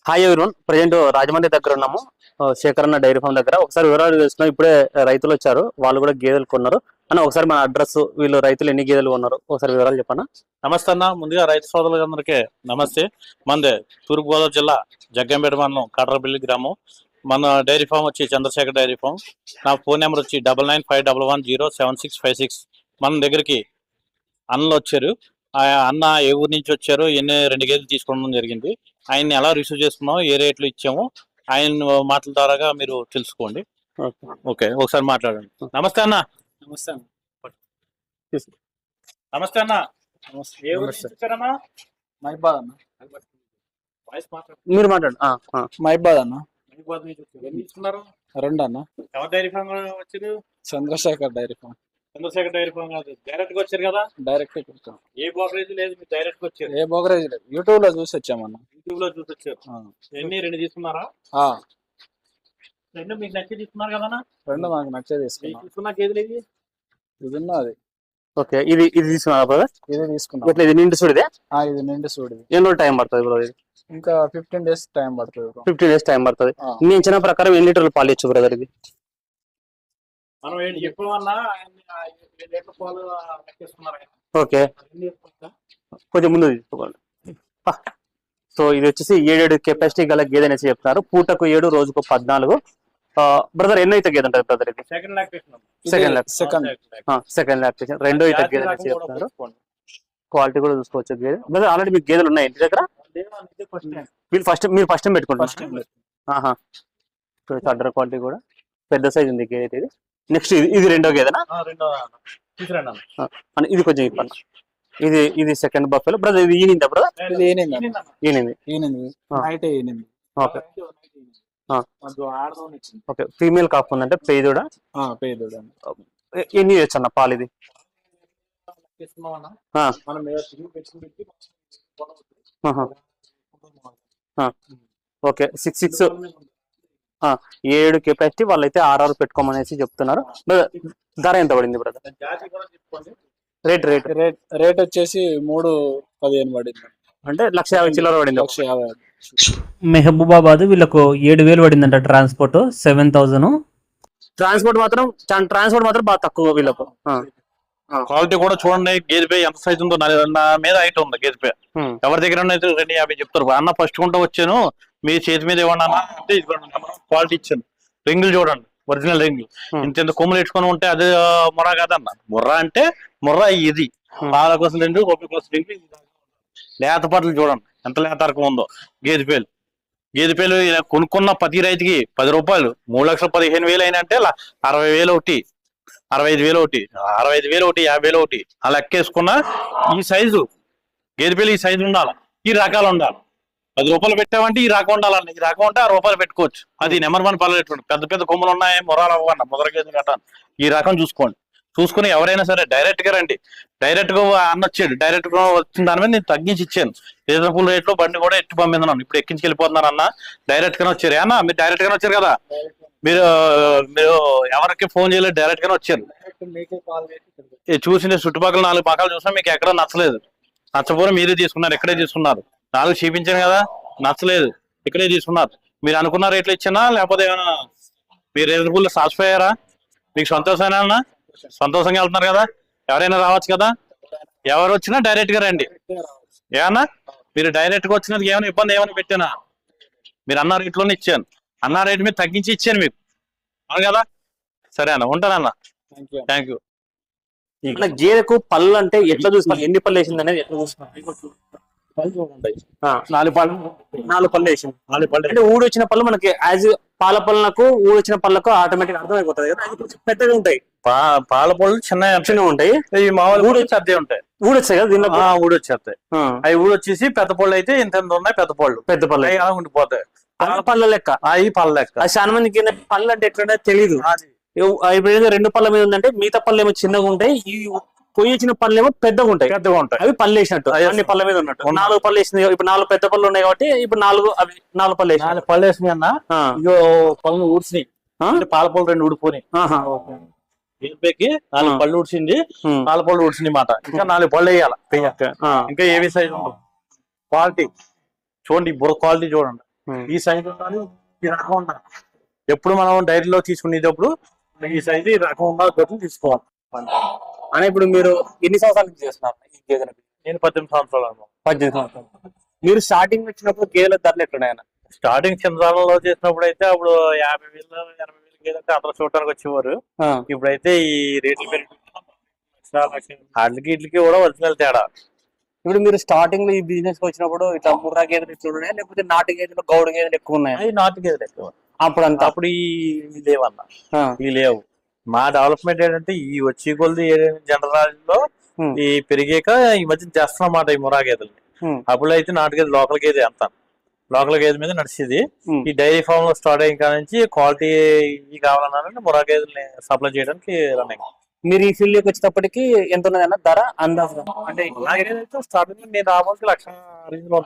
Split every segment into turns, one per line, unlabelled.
Hi everyone, present Rajahmundry దగ్గర ఉన్నాము. శేఖరన్న dairy farm దగ్గర ఒకసారి వివరాలు తెలుసుకున్నాం. ఇప్పుడే రైతులు వచ్చారు, వాళ్ళు కూడా గేదెలు కొన్నారు అన్న. ఒకసారి మన అడ్రస్, వీళ్ళు రైతులు ఎన్ని గేదెలు కొన్నారు ఒకసారి వివరాలు చెప్పన్నా.
నమస్తే అన్న. ముందుగా రైతు సోదరులందరికీ నమస్తే. మందే తూర్పుగోదావరి జిల్లా జగ్గంపేట మండలం కాటరపల్లి గ్రామం. మన డైరీ ఫామ్ వచ్చి చంద్రశేఖర్ డైరీ ఫామ్. నా ఫోన్ నెంబర్ వచ్చి 9951107656. మన దగ్గరికి అన్నలు వచ్చారు. ఆ అన్న ఏ ఊరు నుంచి వచ్చారు, ఎన్ని 2 గేదెలు తీసుకోవడం జరిగింది, ఆయన్ని ఎలా రిసీవ్ చేసుకున్నామో, ఏ రేట్లు ఇచ్చామో ఆయన మాటల ద్వారాగా మీరు తెలుసుకోండి. ఓకే, ఒకసారి మాట్లాడండి. నమస్తే అన్న.
నమస్తే
నమస్తే అన్న. ఏ ఊరు నుంచి వచ్చారన్నా?
మైబాద్ అన్న.
మీరు మాట్లాడు.
మైబాద్ అన్న.
ఎన్ని తీసుకున్నారు?
2 అన్న.
ఎవరి డైరీ ఫామ్ వచ్చారు?
Chandrashekar dairy farm.
Chandrashekar dairy farm కాదు, డైరెక్ట్ గా వచ్చారు కదా?
డైరెక్ట్ వచ్చాం.
ఏ బ్రోకరేజ్ లేదు, మీరు డైరెక్ట్ గా వచ్చారు.
ఏ బోగరేజ్ లేదు, యూట్యూబ్ లో చూసి వచ్చామన్న.
యూట్యూబ్ లో చూసి వచ్చారు. ఎన్ని 2 తీసుకున్నారా? 2 మీకు నచ్చి తీసుకున్నారు కదా?
2 మాకు నచ్చేది తీసుకున్నాం.
తీసుకున్నా గేదెలు ఇది
ఉన్నది.
ఓకే, ఇది తీసుకున్నా బ్రదర్.
ఇది తీసుకున్నాం.
ఇది నిండు చూడదే.
ఇది నిండు సూడిది.
ఎన్ని రోజులు టైం పడుతుంది బ్రదర్? ఇది
ఇంకా 15 days టైం పడుతుంది.
15 days టైం పడుతుంది. మీ అంచనా ప్రకారం ఎన్ని లీటర్లు పాలు ఇచ్చు బ్రదర్ ఇది?
మనం చెప్పమన్నా పాలు లెక్కేసుకున్నారు.
ఓకే, కొంచెం ముందు తీసుకోవాలి. సో ఇది వచ్చేసి 7 కెపాసిటీ గల గేదె అనేసి చెప్తున్నారు. పూటకు 7, రోజుకు 14. బ్రదర్ ఎన్నో అయితే గేదె ఉంటుంది బ్రదర్ ఇది?
Second lactation.
Second lactation. రెండో అయితే గేదె అనేసి చెప్తున్నారు. క్వాలిటీ కూడా చూసుకోవచ్చు గేదె. బ్రదర్ ఆల్రెడీ మీకు గేదెలు ఉన్నాయి ఇంటి దగ్గర? మీరు ఫస్ట్ టైం పెట్టుకుంటారు. అడ్డర్ క్వాలిటీ కూడా పెద్ద సైజ్ ఉంది గేదె ఇది. నెక్స్ట్ ఇది రెండో గేదెనా? ఇది కొంచెం ఇప్పండి. ఇది సెకండ్ బఫెలో బ్రదర్. ఇది ఈనిందా బ్రదర్?
ఇది ఈనింది. Okay
okay. ఫీమేల్ కాకుందంటే పేదూడ. ఎన్ని ఇయర్స్ అన్న పాలు ఇది? Okay, 6 7 capacity. వాళ్ళైతే 6 పెట్టుకోమనేసి చెప్తున్నారు. ధర ఎంత పడింది బ్రదర్?
రేట్ వచ్చేసి 315 పడింది.
అంటే 150,000 చిల్లర పడింది.
150,000.
మెహబూబాబాద్ వీళ్ళకు 7,000 పడిందంట ట్రాన్స్పోర్ట్. 7,000.
ట్రాన్స్పోర్ట్ మాత్రం బాగా తక్కువ వీళ్ళకు.
క్వాలిటీ కూడా చూడండి. గేదె పే ఎంత సైజ్ ఉందో, నా మీద హైట్ ఉంది గేదె పే. ఎవరి దగ్గర 250 చెప్తారు. అన్న ఫస్ట్ కొంటూ వచ్చాను, మీ చేతి మీద ఇవ్వండి అన్న అంటే క్వాలిటీ ఇచ్చాను. రింగులు చూడండి, ఒరిజినల్ రింగులు. ఇంత కొమ్ములు ఇచ్చుకొని ఉంటే అది ముర్రా కాదన్న. ముర్రా అంటే ముర్రా ఇది. పాల కోసం 2, కొబ్బరి కోసం 2. లేత పట్లు చూడండి ఎంత లేతరకం ఉందో. గేదె పేలు కొనుక్కున్న ప్రతి రైతుకి 10 రూపాయలు. 3,15,000 అయినా అంటే 60,000 ఒకటి, 65,000 ఒకటి, 65,000 ఒకటి, 50,000 ఒకటి. అలా లెక్కేసుకున్న ఈ సైజు గేదె పేలు, ఈ సైజు ఉండాలి, ఈ రకాలు ఉండాలి. 10 రూపాయలు పెట్టామంటే ఈ రకం ఉండాలన్న. ఈ రకం ఉంటే 6 రూపాయలు పెట్టుకోవచ్చు. అది నెంబర్ 1 పాలు పెట్టుకోండి. పెద్ద పెద్ద కొమ్ములు ఉన్నాయి, మొరాలు అవ్వన్న, ముదర గేదెలు కట్టాను. ఈ రకం చూసుకుని ఎవరైనా సరే డైరెక్ట్ గా రండి. డైరెక్ట్ గా అన్న వచ్చాడు, డైరెక్ట్ గా వచ్చిన దాని మీద నేను తగ్గించి ఇచ్చాను. రీజనబుల్ రేట్ లో బండి కూడా ఎట్టి పంపించున్నాను. ఇప్పుడు ఎక్కించి వెళ్ళిపోతున్నారు అన్న. డైరెక్ట్ గానే వచ్చారు అన్న. మీరు డైరెక్ట్ గానే వచ్చారు కదా? మీరు ఎవరికి ఫోన్ చేయలేదు, డైరెక్ట్ గానే వచ్చారు. చూసిన చుట్టుపక్కల 4 పక్కలు చూసినా మీకు ఎక్కడ నచ్చలేదు. నచ్చపోతే మీరే తీసుకున్నారు, ఇక్కడే తీసుకున్నారు. 4 చూపించాను కదా, నచ్చలేదు, ఇక్కడే తీసుకున్నారు. మీరు అనుకున్న రేట్లు ఇచ్చినా లేకపోతే ఏమైనా మీరు రీజనబుల్ సాటిస్ఫై అయ్యారా? మీకు సంతోషమేనా? సంతోషంగా వెళ్తున్నారు కదా? ఎవరైనా రావచ్చు కదా? ఎవరు వచ్చినా డైరెక్ట్ గా రండి. ఏమన్నా మీరు డైరెక్ట్ గా వచ్చినందుకు ఏమైనా ఇబ్బంది ఏమైనా పెట్టానా? మీరు అన్న రేట్లోనే ఇచ్చాను. అన్న రేట్ మీద తగ్గించి ఇచ్చాను మీకు, అవును కదా? సరే అన్న, ఉంటానన్న. Thank you.
గేదెకు పళ్ళు అంటే ఎట్లా చూసుకోవాలి? ఎన్ని పళ్ళు వేసింది అనేది ఎట్లా చూసుకోవాలి? 4 పళ్ళు వేసింది. అంటే ఊడొచ్చిన పళ్ళు మనకి యాజ్ పాల పళ్ళకు ఊడొచ్చిన పళ్ళకు ఆటోమేటిక్ అర్థమైపోతుంది కదా. అది కొంచెం పెద్దగా ఉంటాయి.
పాల పళ్ళు చిన్నగా ఉంటాయి. ఈ మామూలు ఊడొచ్చి అద్దె ఉంటాయి.
ఊడొచ్చాయి కదా దీనిలో?
ఊడొచ్చేస్తాయి. అవి ఊడొచ్చేసి పెద్ద పళ్ళు అయితే ఇంత ఉన్నాయి. పెద్ద పళ్ళు అలా ఉండిపోతాయి.
పళ్ళ లెక్క.
అవి పళ్ళ లెక్క.
అది చాలా మందికి పళ్ళు అంటే ఎట్లా తెలియదు. ఇప్పుడు 2 పళ్ళ మీద ఉందంటే మిగతా పళ్ళు ఏమో చిన్నగా ఉంటాయి, ఈ పొయ్యి వచ్చిన పళ్ళు ఏమో పెద్దగా ఉంటాయి. అవి పళ్ళు వేసినట్టు, అన్ని పళ్ళ మీద ఉన్నట్టు. 4 పళ్ళు వేసింది. ఇప్పుడు 4 పెద్ద పళ్ళు ఉన్నాయి కాబట్టి ఇప్పుడు 4 పళ్ళు వేసి
4 పళ్ళు వేసినాయి అన్న. ఇగో పళ్ళు ఊడ్చినాయి. పాల పళ్ళు 2 ఊడిపోయినాయి. గేదెకి 4 పళ్ళు ఊడ్చింది, పాల పళ్ళు ఊడ్చింది మాట. ఇంకా 4 పళ్ళు వేయాలి. ఇంకా ఏవి సైజు క్వాలిటీ చూడండి, బుర్ర క్వాలిటీ చూడండి. ఈ సైజు ఉండాలి, ఈ రకం ఉండాలి. ఎప్పుడు మనం డైరీలో తీసుకునేటప్పుడు ఈ సైజు ఈ రకం ఉండాలి గొర్రెలు తీసుకోవాలి.
అని ఇప్పుడు మీరు ఎన్ని సంవత్సరాల నుంచి చేస్తున్నారు ఈ గేదెలకు?
నేను 18 సంవత్సరాలు.
18 సంవత్సరాలు. మీరు స్టార్టింగ్ వచ్చినప్పుడు గేదెల ధరలు ఎట్లున్నాయన్న?
స్టార్టింగ్ చంద్రాలలో చేసినప్పుడు అయితే అప్పుడు 50,000 80,000 గేదెలు అందరూ చూడటానికి వచ్చేవారు. ఇప్పుడైతే ఈ రేట్లు పెరిగి వాటికి ఇట్లకి కూడా ఒరిజినల్ తేడా.
ఇప్పుడు మీరు స్టార్టింగ్ లో ఈ బిజినెస్ వచ్చినప్పుడు ఇట్లా ముర్రా గేదెలు ఇట్లా ఉన్నాయా, లేకపోతే నాటు గేదెలు గౌడ గేదెలు ఎక్కువ ఉన్నాయా?
అవి నాటు గేదెలు ఎక్కువ.
అప్పుడు అంతా
అప్పుడు ఈ లేవన్న, ఈ లేవు. మా డెవలప్మెంట్ ఏంటంటే ఈ వచ్చి కొద్ది జనరల్ లో ఈ పెరిగాక ఈ మధ్య చేస్తున్నమాట ఈ ముర్రా గేదెలు. అప్పుడు అయితే నాటు గేదె లోకల్ గేదె అంతా లోకల్ గేదె మీద నడిచేది. ఈ డైరీ ఫామ్ లో స్టార్ట్ అయిన కాడ నుంచి క్వాలిటీ ఇవి కావాలన్నారంటే ముర్రా గేదెల్ని సప్లై చేయడానికి రన్నింగ్.
మీరు ఈ ఫీల్డ్ లోకి వచ్చేటప్పటికి ఎంత ఉన్నదన్న ధర అందాజు? అంటే
స్టార్టింగ్ నేను రాబోతే 1,00,000 రేంజ్ లో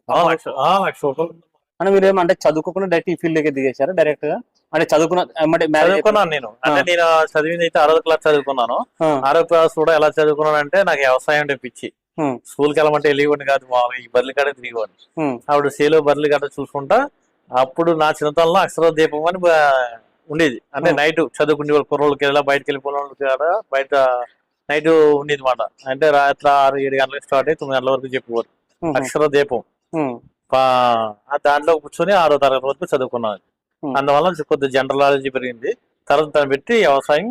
1,00,000 రూపాయలు.
అని మీరు ఏమంటే చదువుకోకుండా డైరెక్ట్ ఈ ఫీల్డ్ లోకి దిగేశారు డైరెక్ట్ గా? అంటే
చదువుకున్నాను నేను. అంటే నేను చదివింది అయితే 6వ క్లాస్ చదువుకున్నాను. 6వ క్లాస్ కూడా ఎలా చదువుకున్నాను అంటే నాకు వ్యవసాయం అంటే పిచ్చి. స్కూల్కి వెళ్ళమంటే వెళ్ళివ్వండి కాదు, మామూలుగా ఈ బర్రెల కాడ తిరిగివ్వండి. అప్పుడు సేలో బర్రెల కాడ చూసుకుంటా అప్పుడు నా చిన్నతనంలో అక్షర దీపం అని ఉండేది. అంటే నైట్ చదువుకునే వాళ్ళు కుర్రోళ్ళకి వెళ్ళా బయటకు వెళ్ళిపోయిన వాళ్ళకి కాడ బయట నైట్ ఉండేది మాట. అంటే రాత్రి 6-7 గంటలకు స్టార్ట్ అయ్యి 9 గంటల వరకు చెప్పేవారు అక్షర దీపం. దాంట్లో కూర్చొని 6వ తరగతి వరకు చదువుకున్నాను. అందువల్ల కొద్దిగా జనరల్ నాలెడ్జ్ పెరిగింది. తర్వాత దాన్ని పెట్టి వ్యవసాయం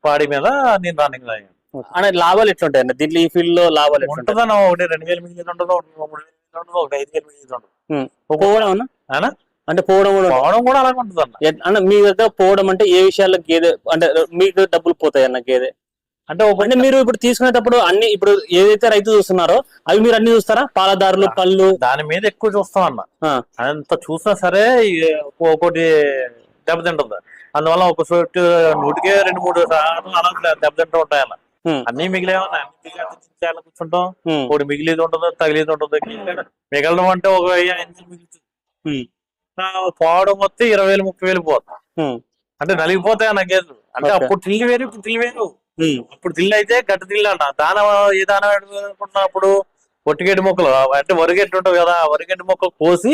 పాడి మీద నేను రన్నింగ్ అయ్యాను.
అంటే లాభాలు ఎట్లుంటాయి దీంట్లో? ఈ ఫీల్డ్ లో లాభాలు
ఉంటుందన్న, ఒకటి 2,000 మిగిలి ఉండదు, 3,000 ఉండదు, ఒకటి 5,000 మిగిలి ఉండదు.
పోవడం అంటే పోవడం
కూడా అలాగే ఉంటుంది
అన్న. మీ దగ్గర పోవడం అంటే ఏ విషయాల్లో గేదె అంటే మీకు డబ్బులు పోతాయి అన్న గేదె అంటే? అంటే మీరు ఇప్పుడు తీసుకునేటప్పుడు అన్ని ఇప్పుడు ఏదైతే రైతు చూస్తున్నారో అవి మీరు అన్ని చూస్తారా? పాలదారులు, పళ్ళు
దాని మీద ఎక్కువ చూస్తాం అన్న. అంత చూసినా సరే ఒకటి దెబ్బతింటుంది. అందువల్ల ఒక చోటు 100కే 2-3 సార్లు అలా దెబ్బతింటూ ఉంటాయన్న. అన్ని మిగిలేమన్నా అన్ని కూర్చుంటాం. ఒకటి మిగిలిది ఉంటుంది, తగిలిది ఉంటుంది. మిగలడం అంటే ఒక 5,000 మిగులుతుంది. పోవడం వస్తే 20,000-30,000 పోతుంది. అంటే నలిగిపోతాయి అన్న గేదెలు. అంటే అప్పుడు తిల్లి వేరు, ఇప్పుడు తిల్లి వేరు. అప్పుడు తిల్లి అయితే గట్టి తిల్లి అంట. ఏ దాన అనుకున్నప్పుడు పొట్టిగడ్డి మొక్కలు అంటే వరిగడ్డి ఉంటుంది కదా, వరిగడ్డి మొక్కలు కోసి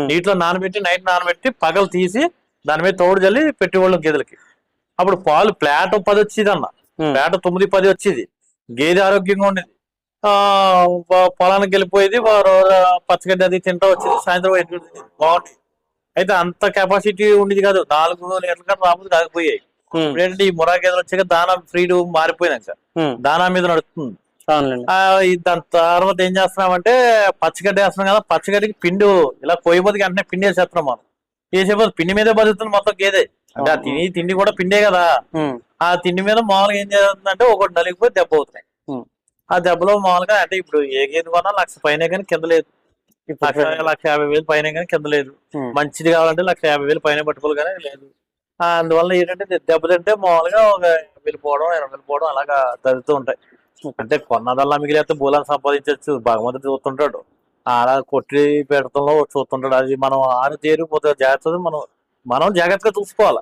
నీటిలో నానబెట్టి నైట్ నానబెట్టి పగలు తీసి దాని మీద తోడు జల్లి పెట్టేవాళ్ళం గేదెలకి. అప్పుడు పాలు ప్లాట్ 10 వచ్చేది అన్న, ప్లాట్ 9-10 వచ్చేది. గేదె ఆరోగ్యంగా ఉండేది. పొలానికి వెళ్ళిపోయేది, పచ్చగడ్డి అది తింటా వచ్చేది. సాయంత్రం బాగుంది. అయితే అంత కెపాసిటీ ఉండేది కాదు. 4 లీటర్ల కన్నా రాబోదు కాకపోయాయి. ఏంటంటే ఈ ముర్రా గేదెలు వచ్చాక దానా ఫ్రీడ్ మారిపోయినాక దానా మీద నడుస్తుంది. దాని తర్వాత ఏం చేస్తున్నామంటే పచ్చగడ్డి వేస్తున్నాం కదా, పచ్చగడ్డికి పిండి ఇలా కొయ్యబోతుకి వెంటనే పిండి వేసేస్తున్నాం. మనం వేసేపోతే పిండి మీదే బతుకుతుంది మొత్తం గేదె. అంటే ఆ తిండి కూడా పిండే కదా. ఆ తిండి మీద మామూలుగా ఏం చేస్తుందంటే ఒకటి నలిగిపోయి దెబ్బ అవుతున్నాయి. ఆ దెబ్బలో మామూలుగా అంటే ఇప్పుడు ఏ గేదె కొన్నా 1,00,000 పైన కానీ కింద లేదు. 1,50,000 పైన కానీ కింద లేదు. మంచిది కావాలంటే 1,50,000 పైన పట్టుకోలు కానీ లేదు. అందువల్ల ఏంటంటే దెబ్బతింటే మామూలుగా ఒక 1,000 పోవడం 20,000 పోవడం అలాగా తగ్గుతూ ఉంటాయి. అంటే కొన్నదల్లా మిగిలితే బోలాన్ని సంపాదించవచ్చు. భగవంతుడు చూస్తుంటాడు, అలా కొట్టి పెడతంలో చూస్తుంటాడు. అది మనం ఆరు జాగ్రత్త మనం జాగ్రత్తగా చూసుకోవాలి.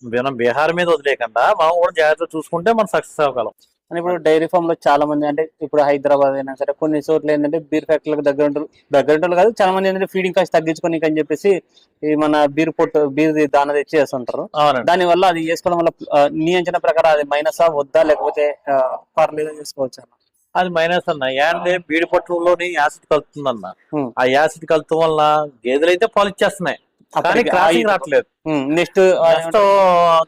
మనం బీహార్ మీద వదిలేకుండా మనం కూడా జాగ్రత్తగా చూసుకుంటే మనం సక్సెస్ అవ్వగలం.
అని ఇప్పుడు డైరీ ఫామ్ లో చాలా మంది అంటే ఇప్పుడు హైదరాబాద్ అయినా సరే కొన్ని చోట్ల ఏంటంటే బీర్ ఫ్యాక్టరీలకు దగ్గర కాదు, చాలా మంది ఏంటంటే ఫీడింగ్ కాస్ట్ తగ్గించుకొని అని చెప్పేసి ఈ మన బీర్ దాన తెచ్చి చేస్తుంటారు. దాని వల్ల అది చేసుకోవడం వల్ల నీ అంచనా ప్రకారం అది మైనసా వద్దా, లేకపోతే పర్లేదు చేసుకోవచ్చు అన్న?
అది మైనస్ అన్న. ఏంటంటే బీడి పొట్టులోని యాసిడ్ కలుపుతుంది అన్న. ఆ యాసిడ్ కలుపుతాం వల్ల గేదెలు అయితే పాలు ఇచ్చేస్తున్నాయి, కానీ క్రాసింగ్ రావట్లేదు.
నెక్స్ట్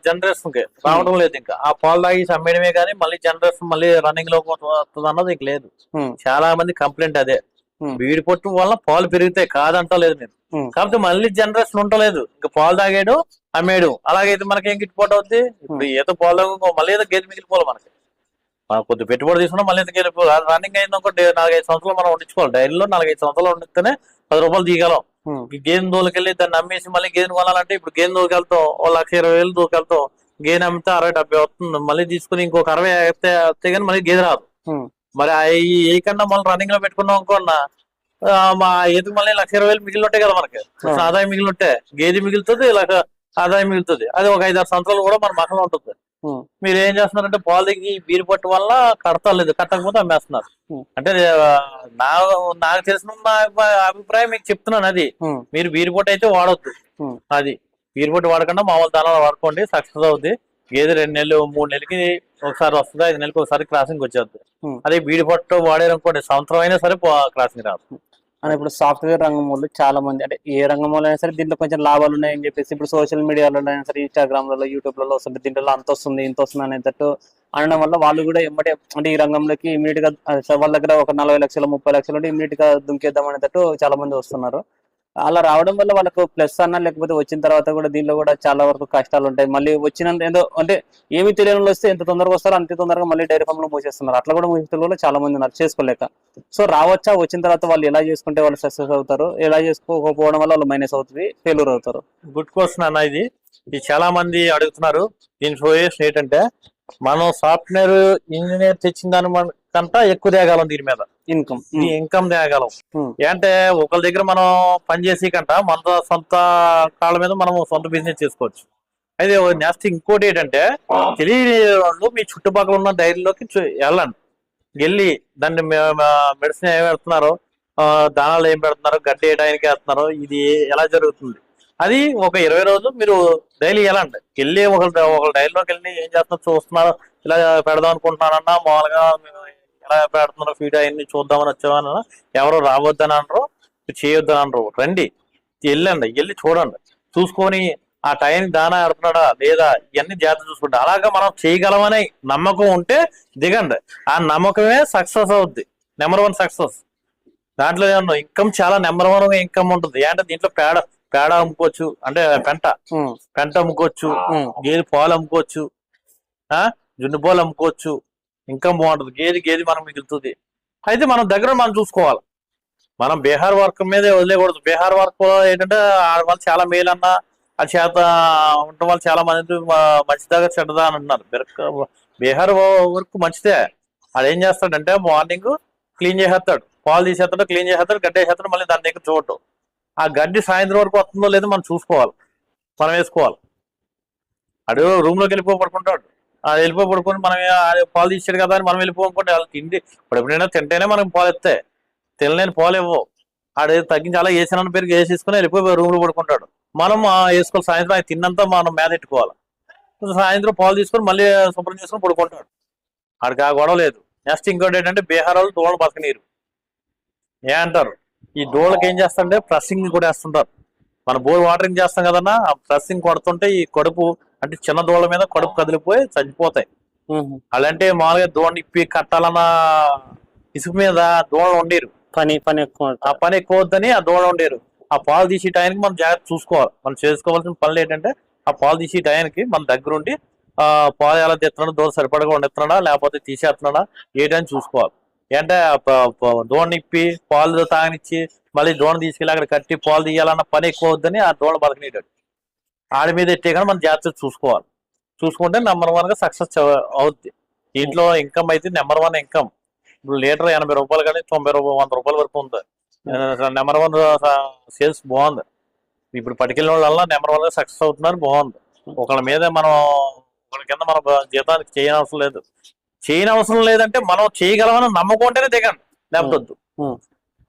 జనరేషన్ కి రావడం లేదు. ఇంకా ఆ పాలు తాగి అమ్మేయడమే కానీ మళ్ళీ జనరేషన్ మళ్ళీ రన్నింగ్ లో వస్తుంది అన్నది ఇంక లేదు. చాలా మంది కంప్లైంట్ అదే, బీడి పొట్టు వల్ల పాలు పెరుగుతాయి కాదంటా లేదు నేను. కాకపోతే మళ్ళీ జనరేషన్ ఉండలేదు. ఇంకా పాలు తాగాడు అమ్మేయడం, అలాగైతే మనకి ఏం గిట్టుబాటు అవుతుంది? ఇప్పుడు ఏదో పాలు మళ్ళీ ఏదో గేదె మిగిలిపోవాలి. మనకి కొద్ది పెట్టుబడి తీసుకున్నా మళ్ళీ ఎందుకు వెళ్ళిపోవాలి. రన్నింగ్ అయింది ఒక 4-5 సంవత్సరాలు మనం వండించుకోవాలి. డైరీలో 4-5 సంవత్సరాలు వండితేనే 10 రూపాయలు తీయగలం. గేదె దూలకెళ్ళి దాన్ని అమ్మేసి మళ్ళీ గేదె కొనాలంటే ఇప్పుడు గేదె దూకెళ్తాం 1,20,000 దూకెళ్తాం. గేదె అమ్మితే 60-70 వస్తుంది. మళ్ళీ తీసుకుని ఇంకొక 60 వస్తే కానీ మళ్ళీ గేదె రాదు. మరి ఏ కన్నా మళ్ళీ రన్నింగ్ లో పెట్టుకున్నాం అనుకున్నా మా ఏది మళ్ళీ 1,20,000 మిగిలి ఉంటాయి కదా మనకి. ఆదాయం మిగిలి ఉంటే గేదె మిగులుతుంది, ఆదాయం మిగులుతుంది. అది ఒక 5-6 సంవత్సరాలు కూడా మన మకలో ఉంటుంది. మీరు ఏం చేస్తున్నారంటే పాలు దిగి బీరు పట్టు వల్ల కడతలేదు, కట్టకపోతే అమ్మేస్తున్నారు. అంటే నా నాకు తెలిసిన అభిప్రాయం మీకు చెప్తున్నాను. అది మీరు బీరు పట్టు అయితే వాడొద్దు. అది బీరు పట్టు వాడకుండా మామూలు దానాలు వాడుకోండి, సక్సెస్ అవుద్ది. గేదె 2 నెలలు 3 నెలలకి ఒకసారి వస్తుంది, 5 నెలలకి ఒకసారి క్రాసింగ్ వచ్చేది. అదే బీడి పట్టు వాడారనుకోండి సంవత్సరం అయినా సరే క్రాసింగ్ రాదు.
అని ఇప్పుడు సాఫ్ట్వేర్ రంగం వాళ్ళు చాలా మంది, అంటే ఏ రంగంలో అయినా సరే దీంట్లో కొంచెం లాభాలు ఉన్నాయని చెప్పేసి ఇప్పుడు సోషల్ మీడియాలో అయినా సరే, ఇన్స్టాగ్రామ్లలో, యూట్యూబ్లలో వస్తుంది, దీంట్లో అంత వస్తుంది ఇంత వస్తుంది అనేటట్టు అనడం వల్ల వాళ్ళు కూడా ఎమ్మటే అంటే ఈ రంగంలోకి ఇమీడియట్ గా వాళ్ళ దగ్గర ఒక 40 లక్షలు 30 లక్షలు ఉంటే ఇమీడియట్ గా దుంకేద్దాం అనేటట్టు చాలా మంది వస్తున్నారు. అలా రావడం వల్ల వాళ్ళకు ప్లస్ అన్నా లేకపోతే వచ్చిన తర్వాత కూడా దీనిలో కూడా చాలా వరకు కష్టాలు ఉంటాయి. మళ్ళీ వచ్చినంత ఏదో అంటే ఏమి తెలియని వాళ్ళు వస్తే ఎంత తొందరగా వస్తారో అంత తొందరగా మళ్ళీ డైరీ ఫామ్ లో మూసేస్తున్నారు. అట్లా కూడా మూసేస్తున్న వాళ్ళు చాలా మంది ఉన్నారు చేసుకోలేక. సో రావచ్చా, వచ్చిన తర్వాత వాళ్ళు ఎలా చేసుకుంటే వాళ్ళు సక్సెస్ అవుతారు, ఎలా చేసుకోకపోవడం వల్ల వాళ్ళు మైనస్ అవుతుంది, ఫెయిల్యూర్ అవుతారు.
గుడ్ క్వశ్చన్ అన్న. ఇది చాలా మంది అడుగుతున్నారు. దీని సొల్యూషన్ ఏంటంటే మనం సాఫ్ట్వేర్ ఇంజనీర్ తెచ్చిన దాని కంటే ఎక్కువ తేగలం, దీని మీద ఇన్కమ్ తేగలం. అంటే ఒకరి దగ్గర మనం పనిచేసి కంట మన సొంత కాళ్ళ మీద మనం సొంత బిజినెస్ చేసుకోవచ్చు. అయితే నెక్స్ట్ ఇంకోటి ఏంటంటే తెలియని వాళ్ళు మీ చుట్టుపక్కల ఉన్న డైరీలోకి వెళ్ళండి. వెళ్ళి దాన్ని మెడిసిన్ ఏం పెడుతున్నారో, దానాలు ఏం పెడుతున్నారో, గడ్డి ఏ టైంకి వేస్తున్నారో, ఇది ఎలా జరుగుతుంది అది ఒక 20 రోజులు మీరు డైలీ వెళ్ళండి. వెళ్ళి ఒక డైరీలోకి వెళ్ళి ఏం చేస్తున్నారు చూస్తున్నారు, ఇలా పెడదాం అనుకుంటున్నారన్నా, మామూలుగా ఎలా పెడుతున్నారో ఫీడ్ అవన్నీ చూద్దామని వచ్చామన్నా, ఎవరు రావద్దని అనరు, చేయొద్దని అనరు. రండి, వెళ్ళండి, వెళ్ళి చూడండి, చూసుకొని ఆ టైం దానా ఆడుతున్నాడా లేదా ఇవన్నీ జాగ్రత్త చూసుకుంటా. అలాగా మనం చేయగలమని నమ్మకం ఉంటే దిగండి. ఆ నమ్మకమే సక్సెస్ అవుద్ది, నెంబర్ 1 సక్సెస్. దాంట్లో ఏమన్నా ఇన్కమ్ చాలా నెంబర్ 1 ఇన్కమ్ ఉంటుంది. అంటే దీంట్లో పేడ అమ్ముకోవచ్చు, అంటే పెంట అమ్ముకోవచ్చు, గేదె పాలు అమ్ముకోవచ్చు, జున్ను పాలు అమ్ముకోవచ్చు. ఇన్కమ్ బాగుంటుంది. గేది మనం మిగులుతుంది. అయితే మనం దగ్గర మనం చూసుకోవాలి. మనం బీహార్ వర్క్ మీదే వదిలేకూడదు. బీహార్ వర్క్ ఏంటంటే వాళ్ళు చాలా మేలు అన్న ఆ చేత ఉండటం వాళ్ళు చాలా మంది మంచిదాగా చెడ్డదా అని అంటున్నారు. బీహార్ వర్క్ మంచిదే. అది ఏం చేస్తాడంటే మార్నింగ్ క్లీన్ చేసేస్తాడు, పాలు తీసేస్తాడు, క్లీన్ చేసేస్తాడు, గడ్డి వేసేస్తాడు, మళ్ళీ దాని దగ్గర చూడటం. ఆ గడ్డి సాయంత్రం వరకు వస్తుందో లేదో మనం చూసుకోవాలి, మనం వేసుకోవాలి. అడు రూమ్ లోకి పడుకుంటాడు. అది పడుకొని మనం పాలు తీసాడు కదా అని మనం వెళ్ళిపోనుకుంటే వాళ్ళు తిండి ఇప్పుడు ఎప్పుడైనా తింటేనే మనకి పాలు ఎత్తాయి, తినలేని పాలు ఇవ్వవు. ఆడ తగ్గించి అలా వేసిన పేరుకి వేసేసుకుని వెళ్ళిపోయి రూమ్ లో పడుకుంటాడు. మనం వేసుకోవాలి. సాయంత్రం ఆయన తిన్నంతా మనం మీద పెట్టుకోవాలి. సాయంత్రం పాలు తీసుకొని మళ్ళీ శుభ్రం చేసుకుని పడుకుంటాడు. ఆడికి ఆ గొడవ లేదు. నెక్స్ట్ ఇంకోటి ఏంటంటే బీహార్ వాళ్ళు దోళలు బతకనీరు అంటారు. ఈ దోళ్ళకి ఏం చేస్తారంటే ప్రెస్సింగ్ కూడా వేస్తుంటారు. మన బోర్ వాటరింగ్ చేస్తాం కదన్నా, ఆ ప్రెస్సింగ్ కొడుతుంటే ఈ కడుపు అంటే చిన్న దోళ్ళ మీద కడుపు కదిలిపోయి చచ్చిపోతాయి. అలాంటి మామూలుగా దోణ ఇప్పి కట్టాలన్న ఇసుక మీద దోళలు ఉండేరు.
పని ఎక్కువ,
ఆ పని ఎక్కువ వద్దని ఆ దోళ ఉండేరు. ఆ పాలు తీసే టైంకి మనం జాగ్రత్త చూసుకోవాలి. మనం చేసుకోవాల్సిన పనులు ఏంటంటే ఆ పాలు తీసే టైంకి మన దగ్గరుండి పాలు ఎలా తెస్తున్నాడా, దోణ సరిపడగా ఉండెత్తున్నాడా లేకపోతే తీసేస్తున్నాడా ఏంటని చూసుకోవాలి. అంటే దోణ ఇప్పి పాలు తాగనిచ్చి మళ్ళీ దోణ తీసుకెళ్ళి అక్కడ కట్టి పాలు తీయాలన్న పని ఎక్కువ వద్దని ఆ దోణ బతకనీటాడు. ఆడి మీద ఎట్టే కానీ మనం జాగ్రత్తగా చూసుకోవాలి. చూసుకుంటే నెంబర్ 1 గా సక్సెస్ అవుద్ది. దీంట్లో ఇన్కమ్ అయితే నెంబర్ 1 ఇన్కమ్. ఇప్పుడు లీటర్ 80 రూపాయలు కానీ 90 రూపాయలు 100 రూపాయల వరకు ఉంది. నెంబర్ 1 సేల్స్ బాగుంది. ఇప్పుడు పట్టుకెళ్ళిన వాళ్ళ నెంబర్ 1 గా సక్సెస్ అవుతున్నారు. బాగుంది. ఒకళ్ళ మీద మనం ఒకళ్ళ కింద మన జీతానికి చేయనవసరం లేదు. చేయనవసరం లేదంటే మనం చేయగలమని నమ్మకం ఉంటేనే దిగండి, లేకపోద్దు.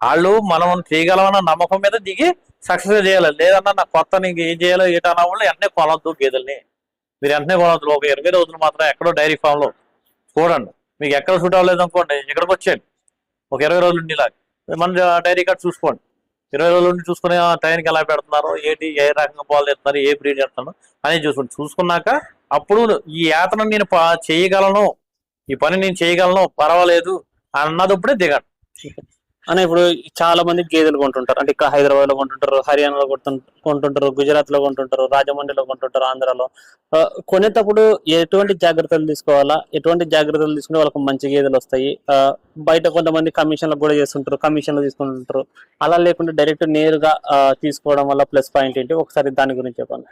వాళ్ళు మనం చేయగలమన్న నమ్మకం మీద దిగి సక్సెస్ చేయాలి. లేదన్నా నాకు కొత్త నీకు ఏం చేయాలో ఏటన్నా వాళ్ళు వెంటనే కొనొద్దు. గేదెల్ని మీరు వెంటనే కొనొద్దు. ఒక 20 రోజులు మాత్రం ఎక్కడో డైరీ ఫామ్ లో చూడండి. మీకు ఎక్కడ సూట్ అవ్వలేదు అనుకోండి, ఇక్కడికి వచ్చేయండి. ఒక 20 రోజులు ఉండేలాగా మన డైరీ కార్డ్ చూసుకోండి. 20 రోజులు ఉండి చూసుకుని టైంకి ఎలా పెడుతున్నారు, ఏంటి, ఏ రకంగా పాలు తెస్తున్నారు, ఏ బ్రీడ్ చేస్తున్నారు అనేది చూసుకోండి. చూసుకున్నాక అప్పుడు ఈ యాతన నేను చేయగలను, ఈ పని నేను చేయగలను, పర్వాలేదు అన్నదప్పుడే దిగండి.
అని ఇప్పుడు చాలా మంది గేదెలు కొంటుంటారు. అంటే ఇక్కడ హైదరాబాద్ లో కొంటుంటారు, హర్యానాలో కొంటుంటారు, గుజరాత్ లో కొంటుంటారు, రాజమండ్రిలో కొంటుంటారు, ఆంధ్రాలో. కొనేటప్పుడు ఎటువంటి జాగ్రత్తలు తీసుకోవాలా, ఎటువంటి జాగ్రత్తలు తీసుకుంటే వాళ్ళకి మంచి గేదెలు వస్తాయి? బయట కొంతమంది కమిషన్లకు కూడా చేస్తుంటారు, కమిషన్లు తీసుకుంటుంటారు. అలా లేకుండా డైరెక్ట్ నేరుగా తీసుకోవడం వల్ల ప్లస్ పాయింట్ ఏంటి, ఒకసారి దాని గురించి చెప్పండి.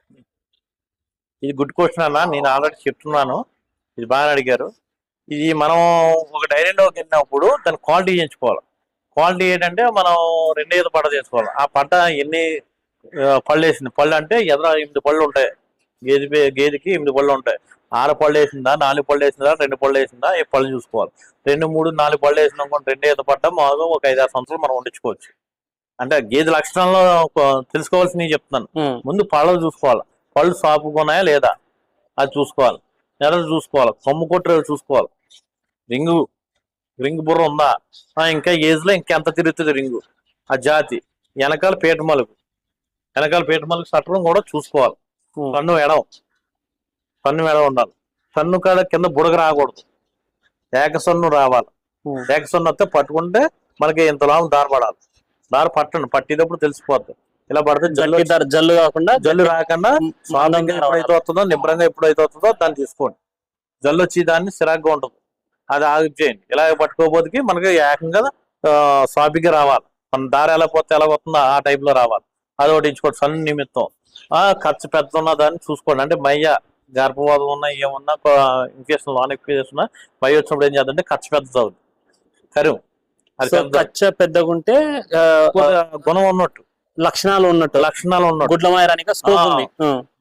ఇది గుడ్ క్వశ్చన్ అన్న. నేను ఆల్రెడీ చెప్తున్నాను, ఇది బాగా అడిగారు. ఇది మనం ఒక డైరీలోకి వెళ్ళినప్పుడు దాని క్వాలిటీ చేయించుకోవాలి. క్వాలిటీ ఏంటంటే మనం 2 ఈత పట్ట చేసుకోవాలి. ఆ పట్ట ఎన్ని పళ్ళు వేసింది, పళ్ళు అంటే 8 పళ్ళు ఉంటాయి. గేదెకి 8 పళ్ళు ఉంటాయి. 6 పళ్ళు వేసిందా, 4 పళ్ళు వేసిందా, 2 పళ్ళు వేసిందా, ఏ పళ్ళు చూసుకోవాలి. 2, 3, 4 పళ్ళు వేసిన అనుకోండి, 2 ఈత పడ్డా మామూలుగా ఒక 5-6 సంవత్సరాలు మనం వండించుకోవచ్చు. అంటే గేదె లక్షణాల్లో తెలుసుకోవాల్సినవి చెప్తున్నాను. ముందు పళ్ళు చూసుకోవాలి, పళ్ళు సాపుకున్నాయా లేదా అది చూసుకోవాలి, ఎర్రలు చూసుకోవాలి, కొమ్ము కొట్టు చూసుకోవాలి, రింగు బుర్ర ఉందా, ఇంకా ఏజ్ లో ఇంకెంత తిరుగుతుంది రింగు, ఆ జాతి, వెనకాల పీట మలుగు సట్టడం కూడా చూసుకోవాలి. కన్ను ఎడ ఉండాలి, కన్ను కాడ కింద బుడగ రాకూడదు, ఏకసన్ను రావాలి. ఏకసన్ను వస్తే పట్టుకుంటే మనకి ఇంత లాభం దారపడాలి. పట్టండి, పట్టేటప్పుడు తెలిసిపోద్ది. ఇలా పడితే
జల్లు కాకుండా
జల్లు రాకుండా ఎప్పుడైతే వస్తుందో, నిబ్బరంగా ఎప్పుడైతే వస్తుందో దాన్ని తీసుకోండి. జల్లు వచ్చి దాన్ని సిరాగ్గా ఉంటుంది, అది ఆగి చేయండి. ఇలాగ పట్టుకోబోతుకి మనకి ఏకంగా సాపిగా రావాలి. మన దారి ఎలా పోతే ఎలా వస్తుందో ఆ టైప్ లో రావాలి. అది ఒకటి ఇచ్చుకోండి. సన్న నిమిత్తం ఖర్చు పెద్ద ఉన్న దాన్ని చూసుకోండి. అంటే మయ్య గర్భవాదం ఉన్నా, ఏమన్నా ఇన్ఫెక్షన్ నాన్ ఇన్ఫెక్షన్ మయ్య వచ్చినప్పుడు ఏం చేద్దంటే ఖర్చు పెద్దది అవుతుంది. కరువు
ఖర్చు పెద్దగా ఉంటే
గుణం ఉన్నట్టు,
లక్షణాలు ఉన్నట్టు గుడ్ల మాయరానికి స్కోప్ ఉంది.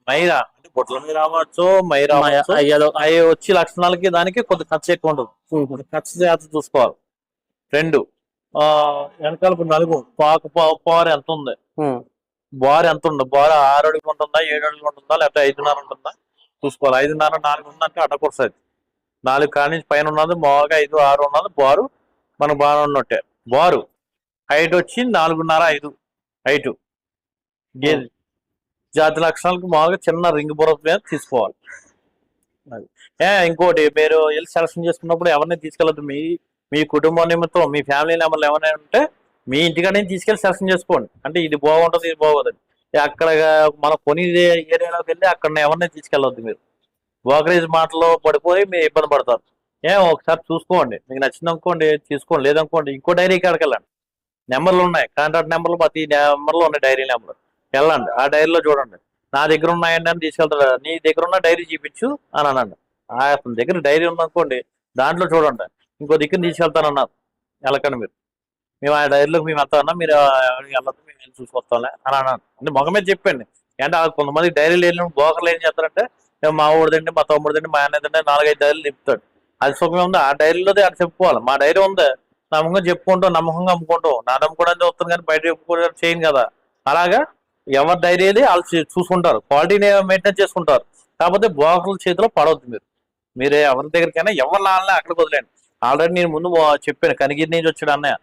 మైరా అంటే గుడ్ల మీద రావచ్చు, మైరా అవి వచ్చి లక్షణాలకి దానికి కొద్ది ఖర్చు ఎక్కువ ఉండదు. ఖర్చు జాగ్రత్త చూసుకోవాలి. 2 వెనకాల నలుగు పారు ఎంత ఉంది, బారు ఎంత ఉంది, బారు 6 అడుగులు ఉంటుందా, 7 అడుగులు ఉంటుందా, లేకపోతే 5.5 ఉంటుందా చూసుకోవాలి. 5.5, 4 ఉందంటే అడ్డకొస్తుంది. 4 కాడి నుంచి పైన ఉన్నది మామూలుగా 5, 6 ఉన్నది బారు మనకు బాగా ఉన్నట్టే. బారు హైట్ వచ్చి 4.5, 5 హైట్. గేదె జాతి లక్షణాలకు మామూలుగా చిన్న రింగ్ బుర్ర మీద తీసుకోవాలి. ఇంకోటి, మీరు వెళ్ళి సెలక్షన్ చేసుకున్నప్పుడు ఎవరిని తీసుకెళ్ళదు. మీ కుటుంబం నిమిత్తం, మీ ఫ్యామిలీ నెంబర్లు ఏమైనా ఉంటే మీ ఇంటికాడ తీసుకెళ్ళి సెలక్షన్ చేసుకోండి. అంటే ఇది బాగుంటుంది, ఇది బాగోదు. అక్కడ మన కొని ఏరియాలోకి వెళ్ళి అక్కడ ఎవరిని తీసుకెళ్ళవద్దు. మీరు బ్రోకరేజ్ మాటలో పడిపోయి మీరు ఇబ్బంది పడతారు. ఒకసారి చూసుకోండి, మీకు నచ్చింది అనుకోండి తీసుకోండి, లేదనుకోండి ఇంకో డైరీ కాడికి వెళ్ళండి. నెంబర్లు ఉన్నాయి, కాంటాక్ట్ నెంబర్లు ప్రతి నెంబర్లో ఉన్నాయి, డైరీ నెంబర్. వెళ్ళండి, ఆ డైరీలో చూడండి. నా దగ్గర ఉన్నాయండి అని తీసుకెళ్తాడు. నీ దగ్గర ఉన్న డైరీ చూపించు అని అనండి. అతని దగ్గర డైరీ ఉందనుకోండి, దాంట్లో చూడండి. ఇంకో దగ్గర తీసుకెళ్తానన్నారు, వెళ్ళకండి మీరు. మేము ఆ డైరీలోకి మేము వెళ్తామన్నా, మీరు వెళ్ళదు, మేము వెళ్ళి చూసుకొస్తాంలే అని అన్నాను. అంటే మొగ మీద చెప్పండి. అంటే కొంతమంది డైరీలు వెళ్ళిన బ్రోకర్లు ఏం చేస్తారంటే, మా ఊడిదండి, మా తమ్ముడిదండి, మా అన్నదండి 4-5 డైరీలు నింపుతాడు. అది సుఖమే ఉంది, ఆ డైరీలోదే అక్కడ చెప్పుకోవాలి. మా డైరీ ఉంది, నమ్మకంగా చెప్పుకుంటాం, నమ్మకంగా అమ్ముకుంటాం. నా నమ్ముకోవడానికి వస్తుంది కానీ బయట చెప్పుకోవడానికి చేయను కదా. అలాగా ఎవరి డైరీ అది వాళ్ళు చూసుకుంటారు, క్వాలిటీని మెయింటైన్ చేసుకుంటారు. కాకపోతే బ్రోకర్ల చేతిలో పడవద్దు. మీరు ఎవరి దగ్గరికైనా ఎవరి నాన్న అక్కడికి వదిలేండి. ఆల్రెడీ నేను ముందు చెప్పాను, కనిగిరి నుంచి వచ్చాడు అన్నయ్య,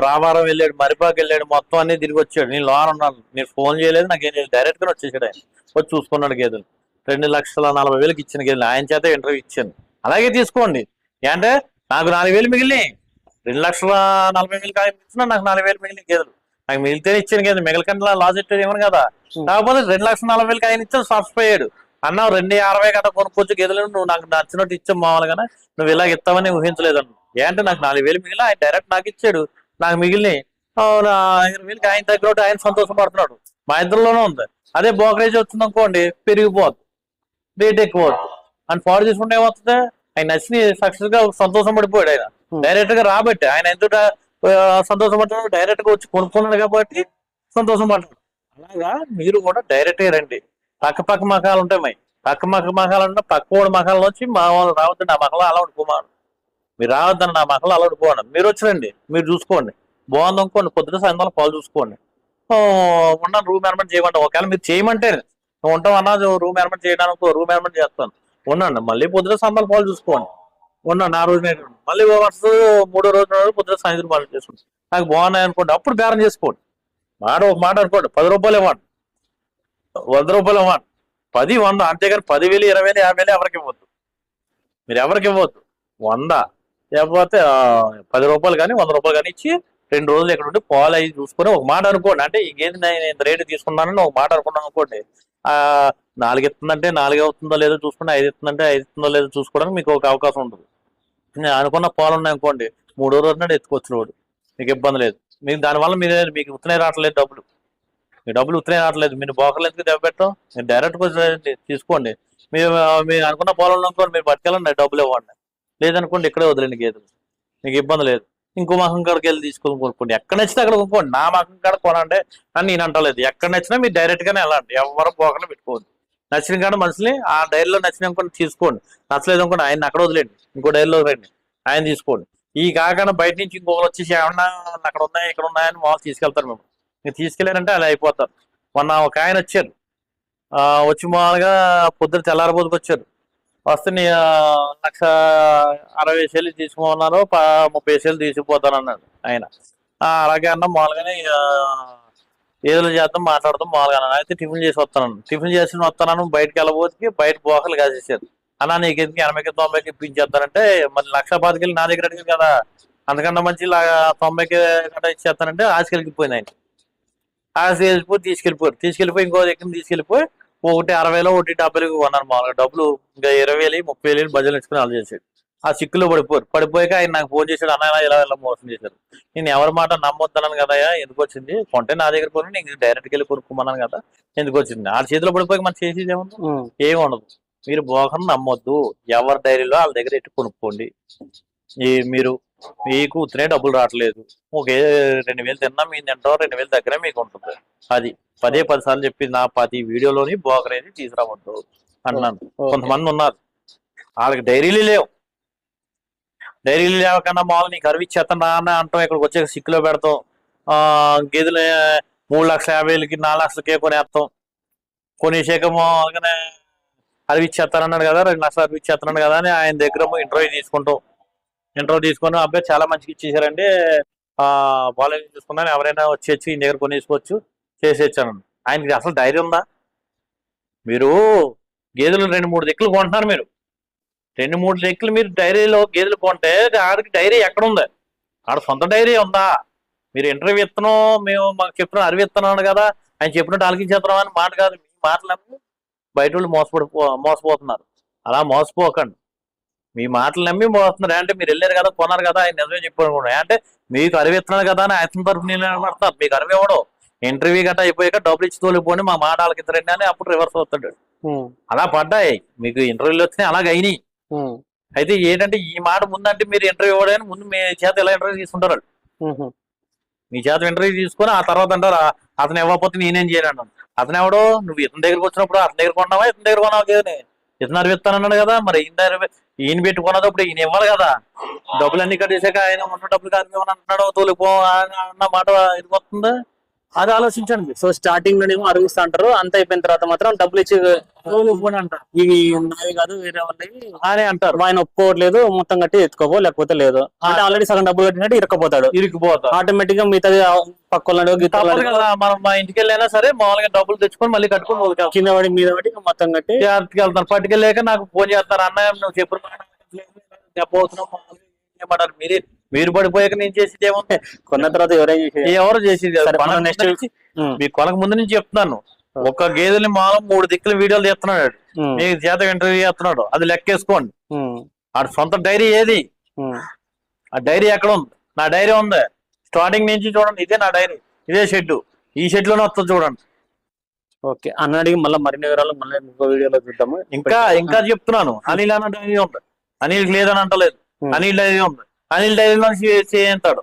రామారం వెళ్ళాడు, మరిపాకు వెళ్ళాడు, మొత్తం అన్ని తిరిగి వచ్చాడు. నేను లోన్ ఉన్నాను, నేను ఫోన్ చేయలేదు, నాకేం చేయలేదు, డైరెక్ట్ గా వచ్చేసాడు. ఆయన వచ్చి చూసుకున్నాడు గేదెలు. 2,40,000 ఇచ్చిన గేదెలు ఆయన చేత ఇంటర్వ్యూ ఇచ్చాను. అలాగే తీసుకోండి. అంటే నాకు 4,000 మిగిలినాయి, 2,40,000 ఇచ్చినా నాకు 4,000 మిగిలిన గేదెలు. నాకు మిగిలితేనే ఇచ్చాను గేదెలు, మిగిలికంటే లాస్ ఎట్టేది ఏమని కదా. కాకపోతే 2,40,000 ఆయన ఇచ్చాడు, సాటిస్ఫైడ్. అన్నావు 2,60,000 గంట కొనుక్కొచ్చు గేదెలు, నువ్వు నాకు నచ్చినట్టు ఇచ్చావు మామూలుగానే, నువ్వు ఇలాగ ఇస్తావని ఊహించలేదన్న. ఏంటంటే నాకు 4,000 మిగిలిన, ఆయన డైరెక్ట్ నాకు ఇచ్చాడు, నాకు మిగిలినాయి 20,000 ఆయన దగ్గర ఆయన సంతోషపడుతున్నాడు. మా ఇద్దరులోనే ఉంది. అదే బ్రోకరేజ్ వచ్చింది అనుకోండి, పెరిగిపోద్ది, రేట్ ఎక్కువ అవుతుంది. అని ఫాలో చేసుకుంటే ఏమవుతుంది, ఆయన నచ్చిన సక్సెస్ గా సంతోషం పడిపోయాడు. ఆయన డైరెక్ట్ గా రాబట్టి ఆయన ఎంత సంతోషం పడుతున్నాడు, డైరెక్ట్ గా వచ్చి కొనుక్కున్నాడు కాబట్టి సంతోషం పడుతున్నాడు. అలాగా మీరు కూడా డైరెక్ట్ గా రండి. పక్క మకాలు ఉంటాయి, పక్క మకాలు అంటే పక్క వాడి మకాల నుంచి మా వాళ్ళు రావద్దండి, నా మకలో అలా ఉండిపోమాను, మీరు రావద్దని నా మకలో అలా ఉండిపోండి. మీరు వచ్చిరండి, మీరు చూసుకోండి, బాగుంది అనుకోండి, పొద్దున సాయంత్రం పాలు చూసుకోండి. ఉన్న రూమ్ ఏర్పాటు చేయమంటే, ఒకవేళ మీరు చేయమంటే ఉంటాం అన్నది, రూమ్ ఏర్పాటు చేయడానికి రూమ్ ఏర్పాటు చేస్తాను, ఉండండి. మళ్ళీ పొద్దున సాయంత్రం పాలు చూసుకోండి, ఉండండి. ఆ రోజు మళ్ళీ వరుస 3వ రోజు పొద్దున సాయంత్రం పాలు చేసుకోండి. నాకు బాగున్నాయి అనుకోండి, అప్పుడు బేరం చేసుకోండి. ఒక మాట అనుకోండి, 10 రూపాయలు ఇవ్వండి, 100 రూపాయలు ఇవ్వండి, 10, 100, అంతేగాని 10,000, 20,000, 50,000 ఎవరికి ఇవ్వద్దు. మీరు ఎవరికి ఇవ్వద్దు. 100 లేకపోతే 10 రూపాయలు కానీ 100 రూపాయలు కానీ ఇచ్చి 2 రోజులు ఎక్కడ ఉండి పాలు అవి చూసుకొని ఒక మాట అనుకోండి. అంటే ఈ గేదె నేను ఇంత రేటు తీసుకున్నానని ఒక మాట అనుకున్నాను అనుకోండి. 4 ఇస్తుందంటే 4 అవుతుందో లేదో చూసుకుంటే, 5 ఇస్తుందంటే 5 ఇస్తుందో లేదో చూసుకోవడానికి మీకు ఒక అవకాశం ఉంటుంది. నేను అనుకున్న పాలు ఉన్నాయి అనుకోండి, 3వ రోజు నాడు ఎత్తుకొచ్చిన వాడు, మీకు ఇబ్బంది లేదు. మీకు దానివల్ల మీకు ఉత్తనే రావట్లేదు డబ్బులు, మీ డబ్బులు ఉత్తనే రావట్లేదు. మీరు బోకర్లు ఎందుకు దెబ్బ పెట్టాం, మీరు డైరెక్ట్గా తీసుకోండి. మీరు అనుకున్న పాలు అనుకోండి, మీరు పట్టుకెళ్ళండి, డబ్బులు ఇవ్వండి. లేదనుకోండి ఇక్కడే వదిలేండి గేదెలు, మీకు ఇబ్బంది లేదు. ఇంకో మహం కాడికి వెళ్ళి తీసుకొని కొనుక్కోండి, ఎక్కడ నచ్చితే అక్కడ కొనుక్కోండి. నా మహం కాడ కొనండి అని నేను అంటలేదు, ఎక్కడ నచ్చినా మీరు డైరెక్ట్ గానే వెళ్ళండి, ఎవరు బోకర్లు పెట్టుకోవద్దు. నచ్చిన కాడ మనుషుల్ని ఆ డైరీలో నచ్చిన అనుకోండి తీసుకోండి, నచ్చలేదు అనుకోండి ఆయన అక్కడ వదిలేండి, ఇంకో డైరీలో రండి ఆయన తీసుకోండి. ఈ కాకుండా బయట నుంచి ఇంకొకరు వచ్చేసి ఏమన్నా అక్కడ ఉన్నాయి ఇక్కడ ఉన్నాయని వాళ్ళు తీసుకెళ్తారు. మేము మీరు తీసుకెళ్ళారంటే అలా అయిపోతారు. మొన్న ఒక ఆయన వచ్చారు, వచ్చి మామూలుగా పొద్దున తెల్లారబోతుకు వచ్చారు. వస్తే 1,60,000 తీసుకోమన్నారు, 30,000 తీసుకుపోతాను అన్నాడు ఆయన. అలాగే అన్న మామూలుగానే ఏదో చేద్దాం మాట్లాడదాం మామూలుగా అన్నాను. అయితే టిఫిన్ చేసి వస్తాను, టిఫిన్ చేసి వస్తాను బయటకు వెళ్ళబోతుకి బయట బోకలు కాసేసారు. అన్నా నీకు ఎందుకు 80కి 90కి ఇప్పించేస్తానంటే మరి 1,10,000 నా దగ్గర అడిగింది కదా, అంతకన్నా మంచి 90కి గట్రా ఇచ్చేస్తానంటే ఆశకెళ్ళిపోయింది ఆయన. ఆశ తీసుకెళ్ళిపోయి ఇంకో దగ్గర తీసుకెళ్ళిపోయి ఒకటి 60,000 ఒకటి 70,000 కొన్నాను మామూలుగా. డబ్బులు ఇంకా 20,000 30,000 బడ్జెట్ ఇచ్చుకుని అలా చేసాడు. ఆ సిక్కులో పడిపోయాక ఆయన నాకు ఫోన్ చేశాడు, అన్న ఇలా మోసం చేశారు. నేను ఎవరి మాట నమ్మొద్దన్నాను కదా, ఎందుకు వచ్చింది కొంటే నా దగ్గర కొని నీకు డైరెక్ట్కి వెళ్ళి కొనుక్కోమన్నాను కదా, ఎందుకు వచ్చింది. ఆ చేతిలో పడిపోయి మనం చేసేది ఏముంది, ఏమి ఉండదు. మీరు బోకను నమ్మొద్దు, ఎవరి డైరీలో వాళ్ళ దగ్గర ఎట్టు కొనుక్కోండి. మీకు ఉత్తనే డబ్బులు రావట్లేదు, ఒకే 2,000 తిన్నా మీరు తింటాం, 2,000 దగ్గర మీకు ఉంటుంది. అది 10 సార్లు చెప్పింది నా ప్రతి వీడియోలోని బోకర్ అనేది తీసుకురావద్దు అన్నాను. కొంతమంది ఉన్నారు వాళ్ళకి డైరీలు లేవు, డైరీలు లేవకన్నా మామూలు నీకు అరవిచ్చేస్తాను అని అంటాం. ఇక్కడికి వచ్చే సిక్కులో పెడతాం, గేదెలు 3,50,000కి 4,00,000కే కొనేస్తాం. కొనేసాక మామూలుగానే అరవిచ్చేస్తానన్నాడు కదా, 2,00,000 అరవిచ్చేస్తున్నాడు కదా అని ఆయన దగ్గర ఇంటర్వ్యూ తీసుకుంటాం. ఇంటర్వ్యూ తీసుకుని అబ్బాయి చాలా మంచిగా ఇచ్చేసారండి, వాళ్ళని చూసుకున్నాను, ఎవరైనా వచ్చి ఈ దగ్గర కొనేసుకోవచ్చు చేసేచ్చాను. ఆయనకి అసలు డైరీ ఉందా? మీరు గేదెలు 2-3 దిక్కులు కొంటున్నారు, మీరు 2-3 దిక్కులు మీరు డైరీలో గేదెలు కొంటే ఆడికి డైరీ ఎక్కడ ఉంది? ఆడ సొంత డైరీ ఉందా? మీరు ఇంటర్వ్యూ ఇస్తున్నాం మేము మాకు చెప్తున్నాం అరవిస్తున్నాను కదా ఆయన చెప్పినట్టు ఆలకించేస్తున్నాం అని మాట కాదు. మీ మాటలు బయట వాళ్ళు మోసపోతున్నారు. అలా మోసపోకండి, మీ మాటలు నమ్మి మోస్తున్నారు. అంటే మీరు వెళ్ళారు కదా కొన్నారు కదా ఆయన నిజమే చెప్పారు అంటే మీకు అరవిస్తున్నాడు కదా అని ఆయన తరఫు నిలబడతారు. మీకు అరవి ఇవ్వడం, ఇంటర్వ్యూ గట్రా అయిపోయాక డబ్బులు ఇచ్చి తోలిపోండి మా మాట ఆలకిద్దరండి అని అప్పుడు రివర్స్ అవుతాడు. అలా పడ్డాయి మీకు ఇంటర్వ్యూలు వచ్చినాయి, అలాగ అయినాయి. అయితే ఏంటంటే ఈ మాట ముందంటే మీరు ఇంటర్వ్యూ ఇవ్వడానికి ముందు మీ చేత ఎలా ఇంటర్వ్యూ తీసుకుంటారు, మీ చేత ఇంటర్వ్యూ తీసుకొని ఆ తర్వాత అంటారు అతను ఇవ్వకపోతే నేనేం చేయను. అతను ఎవడో నువ్వు ఇతని దగ్గరకు వచ్చినప్పుడు అతని దగ్గర కొన్నావా ఇతని దగ్గర కొన్నావా కదా, ఇతను అరవిస్తానన్నాడు కదా, మరి ఈయన పెట్టుకున్నప్పుడు ఈయన ఇవ్వాలి కదా. డబ్బులు అన్ని కట్టేసాక ఆయన ఉన్న డబ్బులు కాదు అంటున్నాడు తోలిపో అన్న మాట ఇది వస్తుందా, అది ఆలోచించండి.
సో స్టార్టింగ్ లోనేమో అరవిస్తా అంటారు, అంత అయిపోయిన తర్వాత మాత్రం డబ్బులు ఇచ్చి అంటారు ఇవి నావి కాదు వేరే వాళ్ళవి
అని అంటారు.
ఆయన ఒప్పుకోవట్లేదు, మొత్తం కట్టి ఎత్తుకోపో లేకపోతే లేదు అంటే ఆల్రెడీ సగం డబ్బులు కట్టినట్టు ఇరుక్కుపోతాడు. ఆటోమేటిక్ గా మిగతా పక్కన
మనం మా ఇంటికి వెళ్ళైనా సరే మామూలుగా డబ్బులు తెచ్చుకొని మళ్ళీ కట్టుకొని
కింద పడి మీద పడి మొత్తం కట్టి
వెళ్తాను. పట్టుకెళ్ళాక నాకు ఫోన్ చేస్తారు, అన్న నువ్వు చెప్పబోతున్నావు మీరు పడిపోయాక నేను చేసేది ఏముంది,
కొన్న తర్వాత
ఎవరు చేసేది మీ కొనక ముందు నుంచి చెప్తున్నాను. ఒక గేదెని మామూలు 3 దిక్కుల వీడియోలు తీస్తున్నాడు, మీ చేత ఇంటర్వ్యూ చేస్తున్నాడు, అది లెక్కేసుకోండి. ఆ సొంత డైరీ ఏది, ఆ డైరీ ఎక్కడ ఉంది? నా డైరీ ఉంది స్టార్టింగ్ నుంచి చూడండి, ఇదే నా డైరీ, ఇదే షెడ్, ఈ షెడ్ లోనే వస్తుంది చూడండి.
ఓకే అన్న అడిగి మళ్ళీ మరిన్ని వివరాలు మళ్ళీ ఇంకో వీడియోలో చూద్దాము.
ఇంకా చెప్తున్నాను, అనిల్ అన్న డైరీ ఉంది, అనిల్ లేదని అంటలేదు, అనిల్ డైరీ ఉంది, అనిల్ డైరీలో చేస్తాడు,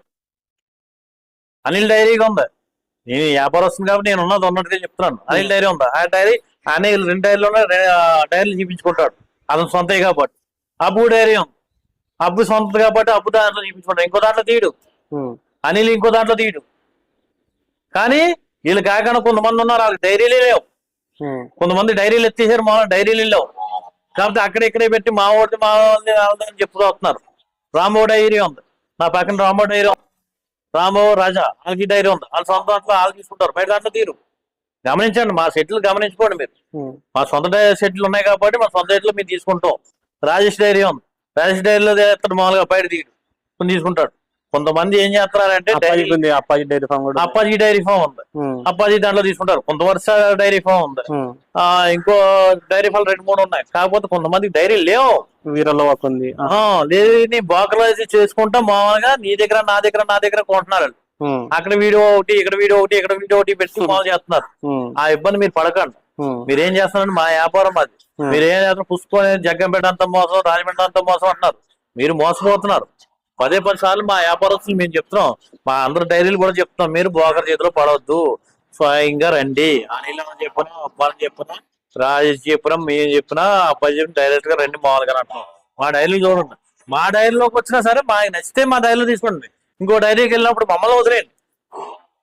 అనిల్ డైరీగా ఉంది. నేను వ్యాపారం వస్తుంది కాబట్టి నేను ఉన్నట్టుగా చెప్తున్నాను. అనిల్ డైరీ ఉంది, ఆ డైరీ అనిల్ 2 డైరీలోనే డైరీలు చూపించుకుంటాడు, అతను సొంత కాబట్టి. అబ్బు డైరీ ఉంది, అబ్బు సొంత కాబట్టి అబ్బు దాంట్లో చూపించుకుంటాడు, ఇంకో దాంట్లో తీయడు, అనిల్ ఇంకో దాంట్లో తీయడు. కానీ వీళ్ళు కాకుండా కొంతమంది ఉన్నారు వాళ్ళకి డైరీలే లేవు, కొంతమంది డైరీలు ఎత్తేసారు, మా డైరీలు లేవు కాబట్టి అక్కడే పెట్టి మా వాళ్ళని అని చెప్పుతూ వస్తున్నారు. రాంబాబు డైరీ ఉంది, నా పక్కన రాంబాబు డైరీ ఉంది, రాంబాబు రాజా వాళ్ళకి డైరీ ఉంది, వాళ్ళ సొంత దాంట్లో వాళ్ళు తీసుకుంటారు, బయట దాంట్లో తీరు. గమనించండి, మా సెట్లు గమనించుకోండి మీరు. మా సొంత సెట్లు ఉన్నాయి కాబట్టి మా సొంత సెట్లు మీరు తీసుకుంటాం. రాజేష్ డైరీ ఉంది, రాజేష్ డైరీలో చేస్తాడు మామూలుగా బయట తీయడు, తీసుకుంటాడు. కొంతమంది ఏం చేస్తున్నారంటే అప్పాజీ డైరీ ఫామ్ ఉంది, అప్పాజీ దాంట్లో తీసుకుంటారు. కొంత వరుస డైరీ ఫామ్ ఉంది, ఇంకో డైరీ ఫామ్ 2-3 ఉన్నాయి. కాకపోతే కొంతమంది డైరీ లేవు,
వీరలో ఉంది
లేదు బాకరాజీ చేసుకుంటా మామూలుగా నీ దగ్గర నా దగ్గర కొంటున్నారు. అక్కడ వీడియో ఒకటి ఇక్కడ వీడియో ఒకటి ఇక్కడ వీడియో ఒకటి పెట్టి మామూలు చేస్తున్నారు. ఆ ఇబ్బంది మీరు పడకండి. మీరేం చేస్తున్నారంటే మా వ్యాపారం అది, మీరేం చేస్తున్నారు పుష్పం జగ్గంపేట అంత మోసం, రాజమండ్రి అంత మోసం అంటున్నారు, మీరు మోసపోతున్నారు. 10 సార్లు మా వ్యాపారస్తులు మేము చెప్తున్నాం, మా అందరు డైరీలు కూడా చెప్తున్నాం, మీరు బ్రోకర్ చేతిలో పడవద్దు, స్వయంగా రండి. అనిల్ అని చెప్పినా అబ్బాని చెప్పినా రాజేష్ చెప్పినా మేము చెప్పినా అబ్బాయి చెప్పిన డైరెక్ట్ గా రండి మామూలుగా అంటున్నాం. మా డైరీలో చూడండి, మా డైరీలోకి వచ్చినా సరే మాకు నచ్చితే మా డైరీలో తీసుకోండి. ఇంకో డైరీకి వెళ్ళినప్పుడు మమ్మల్ని వదిలేండి,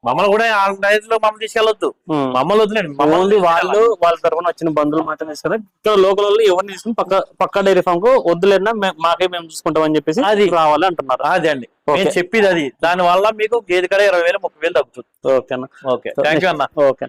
మమ్మల్ని కూడా ఆ డైరీలో మమ్మల్ని తీసుకెళ్ళొద్దు, మమ్మల్ని వదిలేండి.
ఓన్లీ వాళ్ళు వాళ్ళ తరఫున వచ్చిన బంధువులు మాత్రమే ఇస్తారు. ఇక్కడ లోకల్ వాళ్ళు ఎవరిని తీసుకుని పక్క డైరీ ఫామ్ కు వద్దులేనా మాకే మేము చూసుకుంటాం అని చెప్పేసి
అది
రావాలి అంటున్నారు.
అది అండి నేను చెప్పేది అది. దాని వల్ల మీకు గేదె కడ 20,000 30,000 తగ్గుతుంది.
ఓకే అన్న,
ఓకే థ్యాంక్ యూ అన్న.
ఓకే.